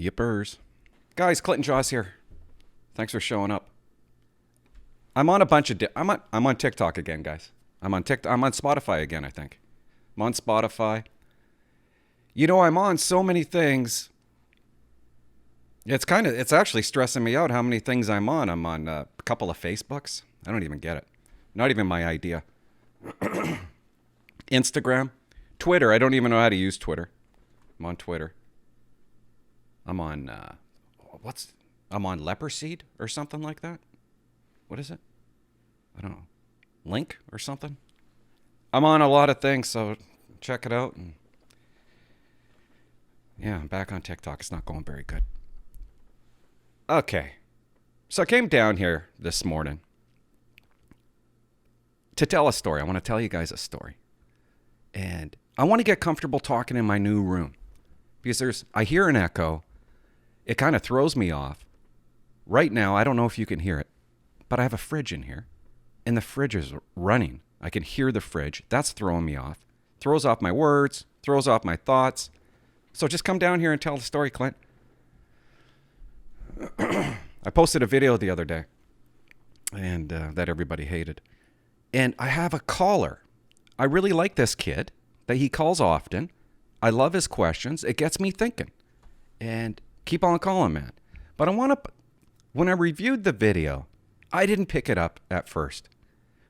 Yippers. Guys, Clinton Jaws here. Thanks for showing up. I'm on a bunch of... I'm on TikTok again, guys. I'm on Spotify again, I think. I'm on Spotify. You know, I'm on so many things. It's actually stressing me out how many things I'm on. I'm on a couple of Facebooks. I don't even get it. Not even my idea. Instagram. Twitter. I don't even know how to use Twitter. I'm on Twitter. I'm on, I'm on Leperseed or something like that. What is it? I don't know. Link or something? I'm on a lot of things, so check it out. And yeah, I'm back on TikTok. It's not going very good. Okay. So I came down here this morning to tell a story. I want to tell you guys a story. And I want to get comfortable talking in my new room. Because I hear an echo. It kind of throws me off. Right now, I don't know if you can hear it, but I have a fridge in here. And the fridge is running. I can hear the fridge. That's throwing me off. Throws off my words. Throws off my thoughts. So just come down here and tell the story, Clint. I posted a video the other day. And that everybody hated. And I have a caller. I really like this kid. That he calls often. I love his questions. It gets me thinking. And keep on calling, man. But when I reviewed the video, I didn't pick it up at first.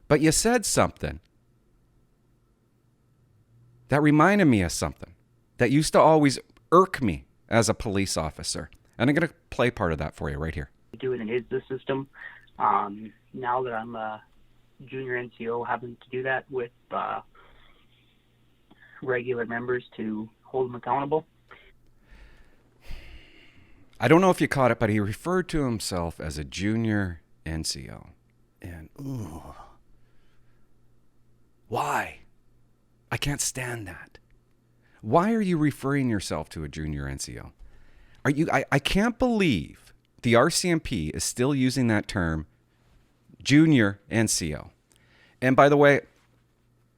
But you said something that reminded me of something that used to always irk me as a police officer. And I'm going to play part of that for you right here. Do it in the system. Now that I'm a junior NCO, having to do that with regular members to hold them accountable. I don't know if you caught it, but he referred to himself as a junior NCO. And, why? I can't stand that. Why are you referring yourself to a junior NCO? I can't believe the RCMP is still using that term, junior NCO. And by the way,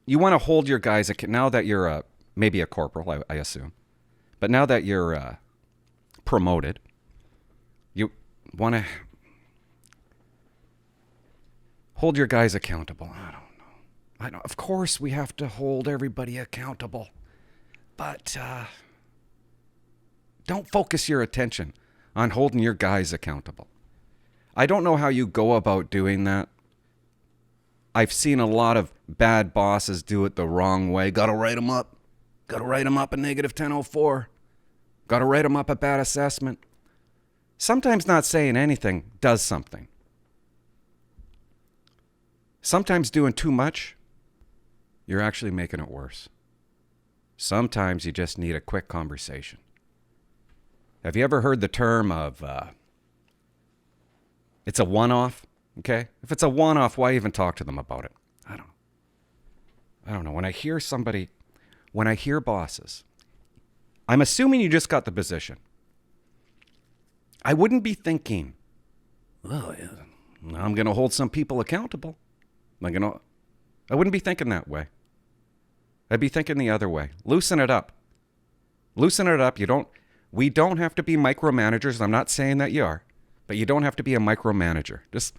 you want to hold your guys, now that you're maybe a corporal, I assume, but now that you're promoted, you want to hold your guys accountable. I don't know. Of course we have to hold everybody accountable, but don't focus your attention on holding your guys accountable. I don't know how you go about doing that. I've seen a lot of bad bosses do it the wrong way. Got to write them up. Got to write them up a negative 1004. Got to write them up a bad assessment. Sometimes not saying anything does something. Sometimes doing too much, you're actually making it worse. Sometimes you just need a quick conversation. Have you ever heard the term of, it's a one-off? Okay? If it's a one-off, why even talk to them about it? I don't know. When I hear bosses, I'm assuming you just got the position. I wouldn't be thinking, well, I'm going to hold some people accountable. I wouldn't be thinking that way. I'd be thinking the other way. Loosen it up. Loosen it up. We don't have to be micromanagers. I'm not saying that you are, but you don't have to be a micromanager. Just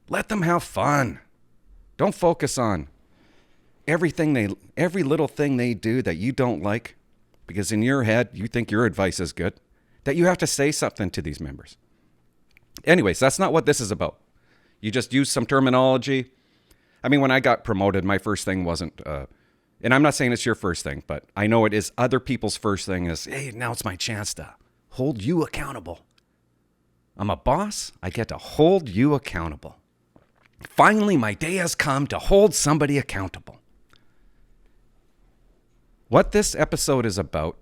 let them have fun. Don't focus on every little thing they do that you don't like, because in your head, you think your advice is good, that you have to say something to these members. Anyways, that's not what this is about. You just use some terminology. I mean, when I got promoted, my first thing wasn't, and I'm not saying it's your first thing, but I know it is other people's first thing is, hey, now it's my chance to hold you accountable. I'm a boss. I get to hold you accountable. Finally, my day has come to hold somebody accountable. What this episode is about,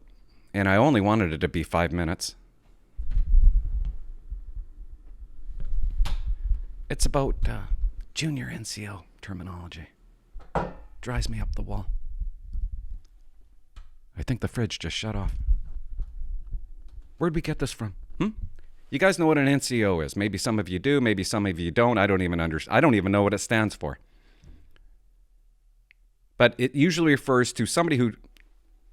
and I only wanted it to be 5 minutes, it's about junior NCO terminology. Drives me up the wall. I think the fridge just shut off. Where'd we get this from? You guys know what an NCO is. Maybe some of you do, maybe some of you don't. I don't even know what it stands for. But it usually refers to somebody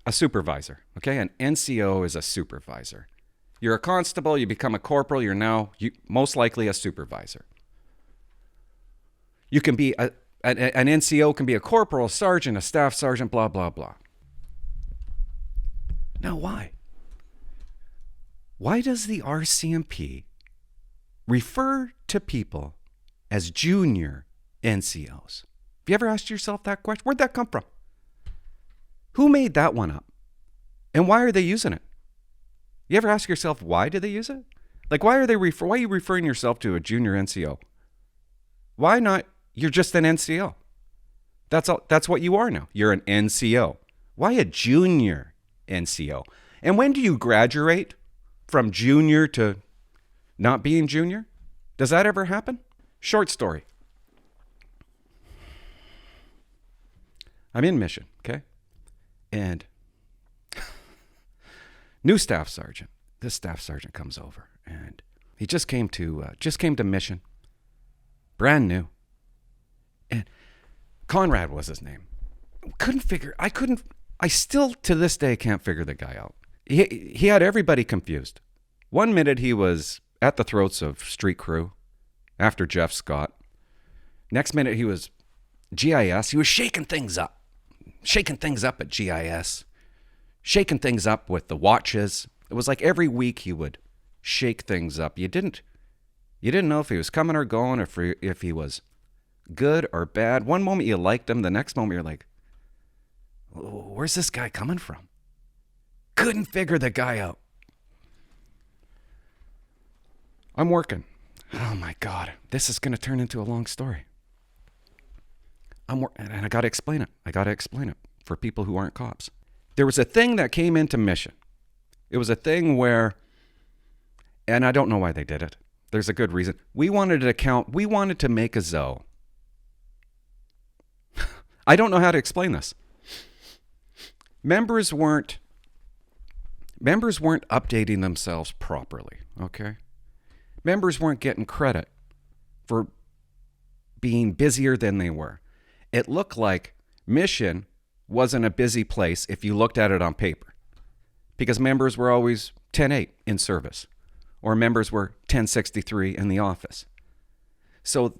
a supervisor, okay? An NCO is a supervisor. You're a constable, you become a corporal, you're now most likely a supervisor. You can be an NCO, can be a corporal, a sergeant, a staff sergeant, blah, blah, blah. Now, why? Why does the RCMP refer to people as junior NCOs? Have you ever asked yourself that question? Where'd that come from? Who made that one up? And why are they using it? You ever ask yourself, why do they use it? Like, why are you referring yourself to a junior NCO? Why not, you're just an NCO? That's what you are now. You're an NCO. Why a junior NCO? And when do you graduate from junior to not being junior? Does that ever happen? Short story. I'm in mission, okay? And new staff sergeant. This staff sergeant comes over, and he just came to mission, brand new. And Conrad was his name. I still to this day can't figure the guy out. He had everybody confused. One minute he was at the throats of street crew after Jeff Scott. Next minute he was GIS. He was shaking things up at GIS, shaking things up with the watches. It was like every week he would shake things up. You didn't know if he was coming or going, or if he was good or bad. One moment you liked him, the next moment you're like, where's this guy coming from? Couldn't figure the guy out. I'm working. Oh my God, this is going to turn into a long story. And I got to explain it for people who aren't cops. There was a thing that came into mission. It was a thing where, and I don't know why they did it. There's a good reason. We wanted to make a ZO. I don't know how to explain this. Members weren't updating themselves properly, okay? Members weren't getting credit for being busier than they were. It looked like mission wasn't a busy place if you looked at it on paper, because members were always 10-8 in service, or members were 10-63 in the office. So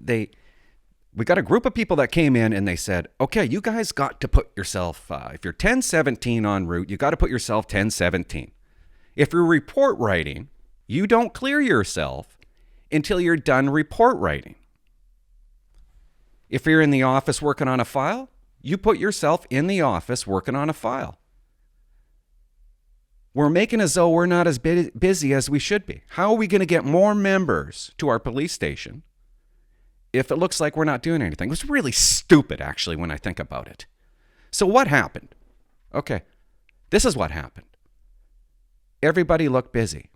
we got a group of people that came in and they said, okay, you guys got to put yourself, if you're 10-17 en route, you got to put yourself 10-17. If you're report writing, you don't clear yourself until you're done report writing. If you're in the office working on a file, you put yourself in the office working on a file. We're making as though we're not as busy as we should be. How are we going to get more members to our police station if it looks like we're not doing anything? It was really stupid, actually, when I think about it. So what happened? Okay, this is what happened. Everybody looked busy.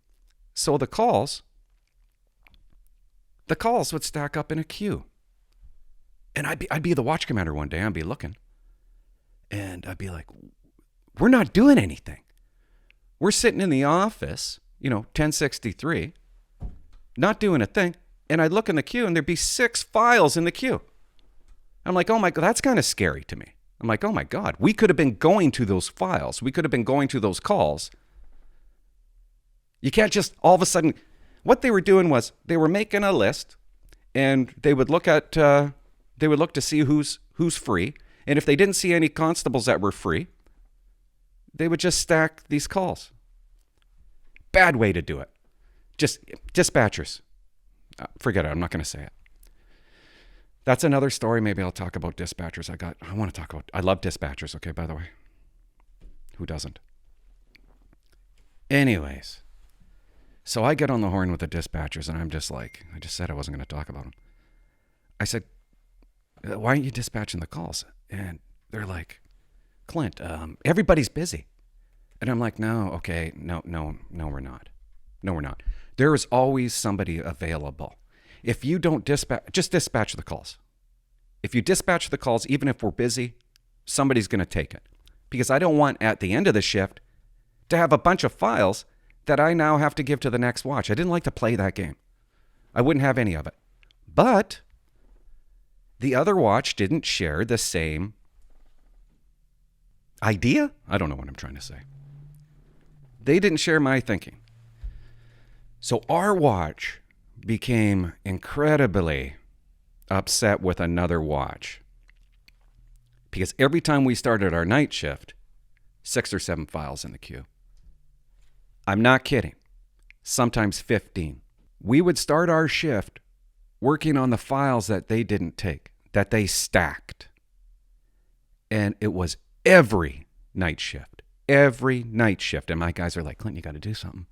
So the calls would stack up in a queue. And I'd be the watch commander one day. I'd be looking. And I'd be like, we're not doing anything. We're sitting in the office, 1063, not doing a thing. And I'd look in the queue and there'd be 6 files in the queue. I'm like, oh my God, that's kind of scary to me. I'm like, oh my God, we could have been going to those files. We could have been going to those calls. You can't just all of a sudden, what they were doing was they were making a list and they would look to see who's free. And if they didn't see any constables that were free, they would just stack these calls. Bad way to do it. Just dispatchers. Forget it. I'm not going to say it. That's another story. Maybe I'll talk about dispatchers. I love dispatchers. Okay, by the way. Who doesn't? Anyways. So I get on the horn with the dispatchers and I'm just like, I just said I wasn't going to talk about them. I said, why aren't you dispatching the calls? And they're like, Clint, everybody's busy. And I'm like, no, we're not. No, we're not. There is always somebody available. If you don't just dispatch the calls. If you dispatch the calls, even if we're busy, somebody's going to take it. Because I don't want at the end of the shift to have a bunch of files that I now have to give to the next watch. I didn't like to play that game. I wouldn't have any of it. But the other watch didn't share the same idea? I don't know what I'm trying to say. They didn't share my thinking. So our watch became incredibly upset with another watch because every time we started our night shift, 6 or 7 files in the queue. I'm not kidding. Sometimes 15. We would start our shift working on the files that they didn't take, that they stacked. And it was every night shift. Every night shift. And my guys are like, Clint, you got to do something.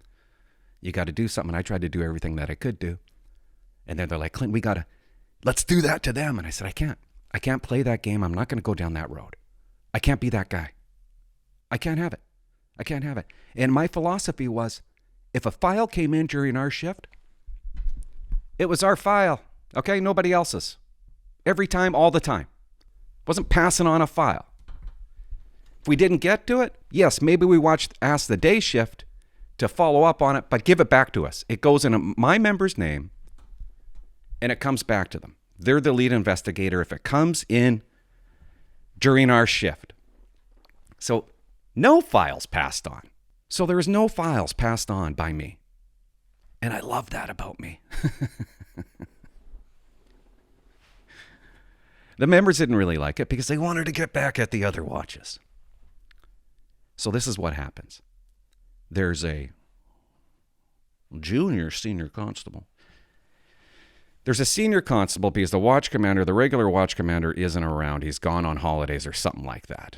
You got to do something. And I tried to do everything that I could do. And then they're like, Clint, let's do that to them. And I said, I can't. I can't play that game. I'm not going to go down that road. I can't be that guy. I can't have it. I can't have it. And my philosophy was, if a file came in during our shift, it was our file, okay? Nobody else's. Every time, all the time. Wasn't passing on a file. If we didn't get to it, yes, maybe we asked the day shift to follow up on it, but give it back to us. It goes in my member's name, and it comes back to them. They're the lead investigator if it comes in during our shift. So no files passed on. So there was no files passed on by me. And I love that about me. The members didn't really like it because they wanted to get back at the other watches. So this is what happens. There's a junior senior constable. There's a senior constable because the regular watch commander isn't around. He's gone on holidays or something like that.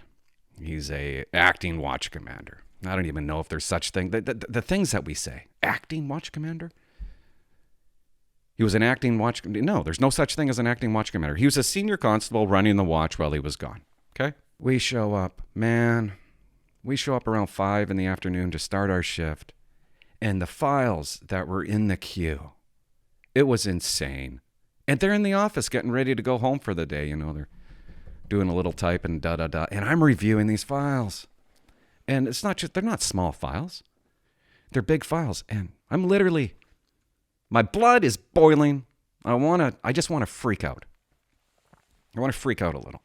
He's a acting watch commander. I don't even know if there's such thing. The things that we say, acting watch commander? He was an acting watch. No, there's no such thing as an acting watch commander. He was a senior constable running the watch while he was gone. Okay? We show up. Man, we show up around 5 in the afternoon to start our shift. And the files that were in the queue, it was insane. And they're in the office getting ready to go home for the day. You know, they're doing a little type and da-da-da. And I'm reviewing these files. And it's not just, they're not small files. They're big files. And I'm literally, my blood is boiling. I just want to freak out. I want to freak out a little.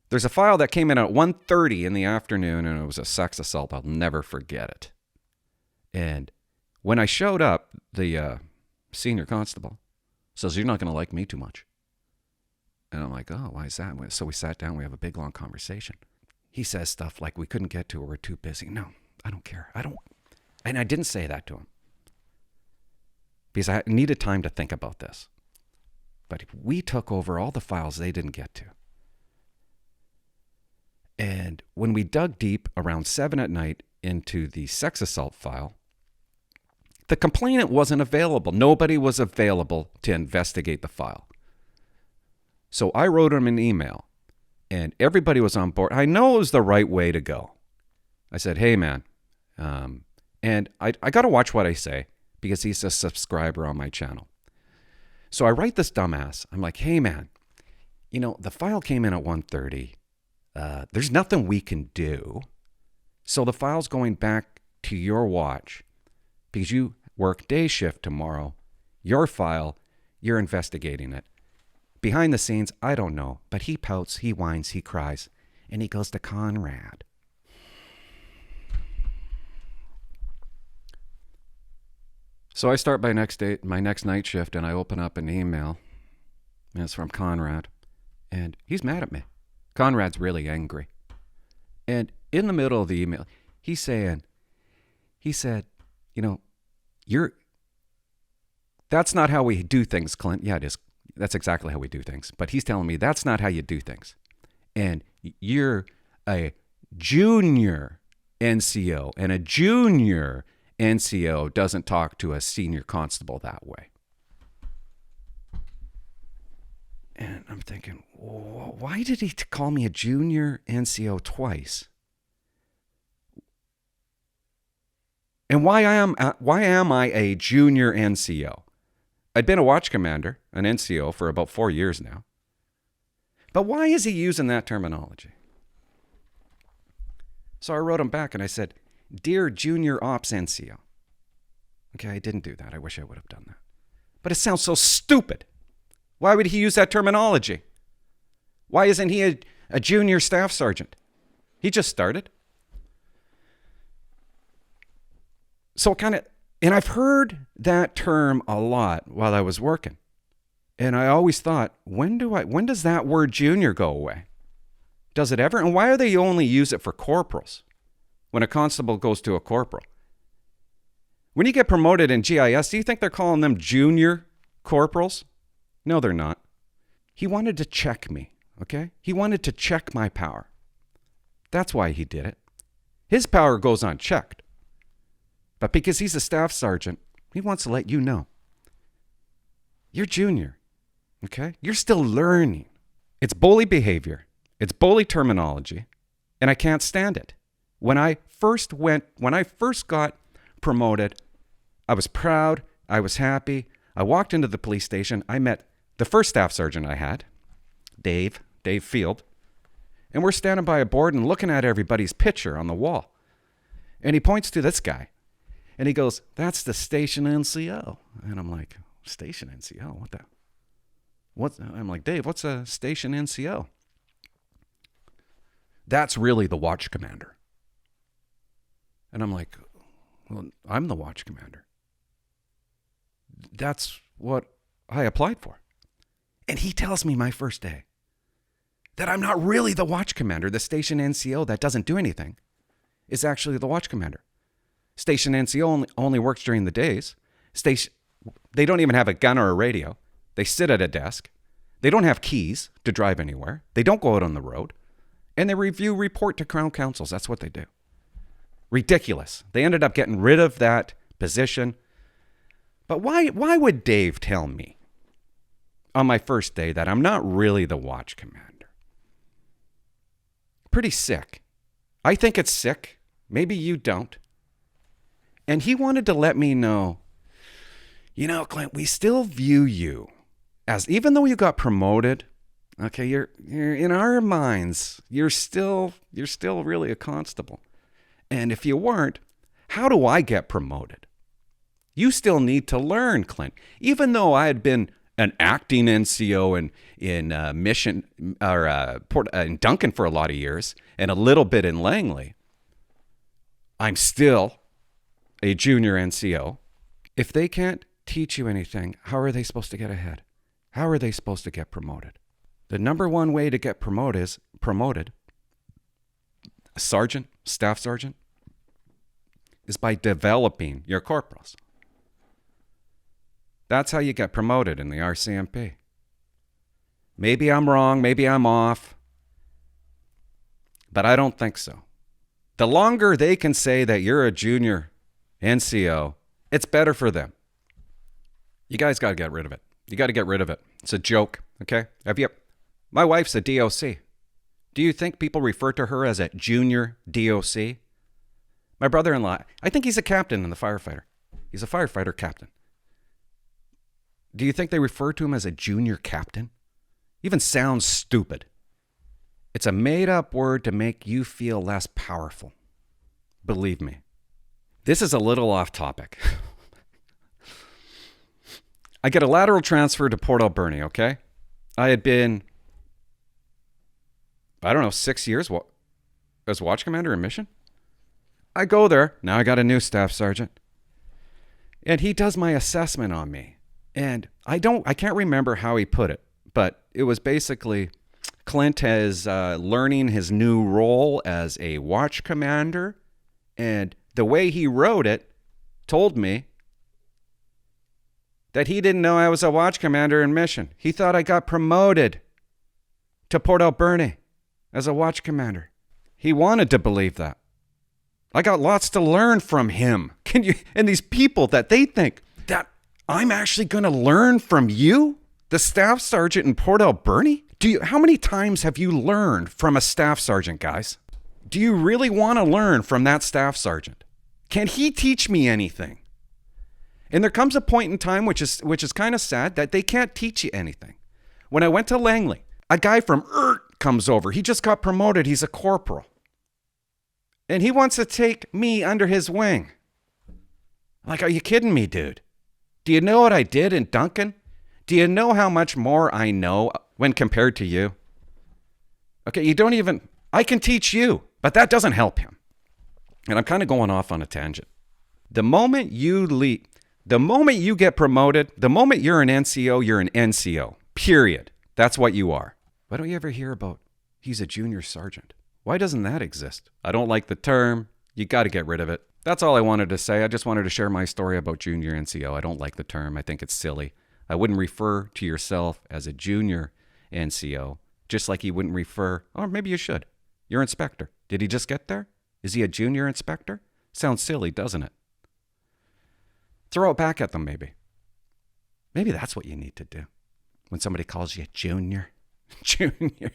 There's a file that came in at 1:30 in the afternoon, and it was a sex assault. I'll never forget it. And when I showed up, the senior constable says, "You're not going to like me too much." And I'm like, "Oh, why is that?" So we sat down. We have a big, long conversation. He says stuff like, "We couldn't get to it. We're too busy." No, I don't care. And I didn't say that to him because I needed time to think about this. But we took over all the files they didn't get to. And when we dug deep around 7 at night into the sex assault file, the complainant wasn't available. Nobody was available to investigate the file. So I wrote him an email, and everybody was on board. I know it was the right way to go. I said, "Hey, man," and I got to watch what I say because he's a subscriber on my channel. So I write this dumbass. I'm like, "Hey, man, the file came in at 1:30. There's nothing we can do. So the file's going back to your watch because you work day shift tomorrow. Your file, you're investigating it. Behind the scenes, I don't know." But he pouts, he whines, he cries, and he goes to Conrad. So I start my next night shift, and I open up an email, and it's from Conrad, and he's mad at me. Conrad's really angry. And in the middle of the email, he said, "That's not how we do things, Clint." Yeah, it is. That's exactly how we do things. But he's telling me that's not how you do things. And you're a junior NCO, and a junior NCO doesn't talk to a senior constable that way. And I'm thinking, why did he call me a junior NCO twice? And why am I a junior NCO? I'd been a watch commander, an NCO, for about 4 years now. But why is he using that terminology? So I wrote him back and I said, "Dear Junior Ops NCO." Okay, I didn't do that. I wish I would have done that. But it sounds so stupid. Why would he use that terminology? Why isn't he a junior staff sergeant? He just started. So And I've heard that term a lot while I was working. And I always thought, when does that word junior go away? Does it ever? And why do they only use it for corporals when a constable goes to a corporal? When you get promoted in GIS, do you think they're calling them junior corporals? No, they're not. He wanted to check me, okay? He wanted to check my power. That's why he did it. His power goes unchecked. But because he's a staff sergeant, he wants to let you know. You're junior, okay? You're still learning. It's bully behavior. It's bully terminology. And I can't stand it. When I first got promoted, I was proud. I was happy. I walked into the police station. I met the first staff sergeant I had, Dave Field. And we're standing by a board and looking at everybody's picture on the wall. And he points to this guy. And he goes, "That's the station NCO." And I'm like, "Station NCO? What? I'm like, "Dave, what's a station NCO?" "That's really the watch commander." And I'm like, "Well, I'm the watch commander. That's what I applied for." And he tells me my first day that I'm not really the watch commander. The station NCO that doesn't do anything is actually the watch commander. Station NCO only works during the days. They don't even have a gun or a radio. They sit at a desk. They don't have keys to drive anywhere. They don't go out on the road. And they report to Crown Councils. That's what they do. Ridiculous. They ended up getting rid of that position. But why would Dave tell me on my first day that I'm not really the watch commander? Pretty sick. I think it's sick. Maybe you don't. And he wanted to let me know, Clint, we still view you as, even though you got promoted, okay, you're in our minds, you're still really a constable. And if you weren't, how do I get promoted? You still need to learn, Clint. Even though I had been an acting NCO in Mission or in Duncan for a lot of years and a little bit in Langley, I'm still a junior NCO. If they can't teach you anything, how are they supposed to get ahead? How are they supposed to get promoted? The number one way to get promoted, sergeant, staff sergeant, is by developing your corporals. That's how you get promoted in the RCMP. Maybe I'm wrong, maybe I'm off, but I don't think so. The longer they can say that you're a junior NCO, it's better for them. You guys got to get rid of it. You got to get rid of it. It's a joke, okay? My wife's a DOC. Do you think people refer to her as a junior DOC? My brother-in-law, I think he's a captain in the firefighter. He's a firefighter captain. Do you think they refer to him as a junior captain? Even sounds stupid. It's a made-up word to make you feel less powerful. Believe me. This is a little off topic. I get a lateral transfer to Port Alberni, okay? I had been, 6 years as watch commander in mission. I go there. Now I got a new staff sergeant. And he does my assessment on me. And I can't remember how he put it, but it was basically Clint is learning his new role as a watch commander. And the way he wrote it told me that he didn't know I was a watch commander in mission. He thought I got promoted to Port Alberni as a watch commander. He wanted to believe that. I got lots to learn from him. And these people that they think that I'm actually going to learn from you, the staff sergeant in Port Alberni? How many times have you learned from a staff sergeant, guys? Do you really want to learn from that staff sergeant? Can he teach me anything? And there comes a point in time, which is kind of sad, that they can't teach you anything. When I went to Langley, a guy from comes over. He just got promoted. He's a corporal. And he wants to take me under his wing. Like, are you kidding me, dude? Do you know what I did in Duncan? Do you know how much more I know when compared to you? Okay, I can teach you, but that doesn't help him. And I'm kind of going off on a tangent. The moment you leave, the moment you get promoted, the moment you're an NCO, you're an NCO. Period. That's what you are. Why don't you ever hear about he's a junior sergeant? Why doesn't that exist? I don't like the term. You got to get rid of it. That's all I wanted to say. I just wanted to share my story about junior NCO. I don't like the term. I think it's silly. I wouldn't refer to yourself as a junior NCO, just like you wouldn't refer, or maybe you should. Your inspector. Did he just get there? Is he a junior inspector? Sounds silly, doesn't it? Throw it back at them, maybe. Maybe that's what you need to do when somebody calls you junior. Junior.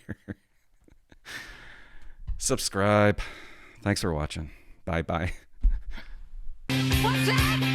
Subscribe. Thanks for watching. Bye-bye. What's that?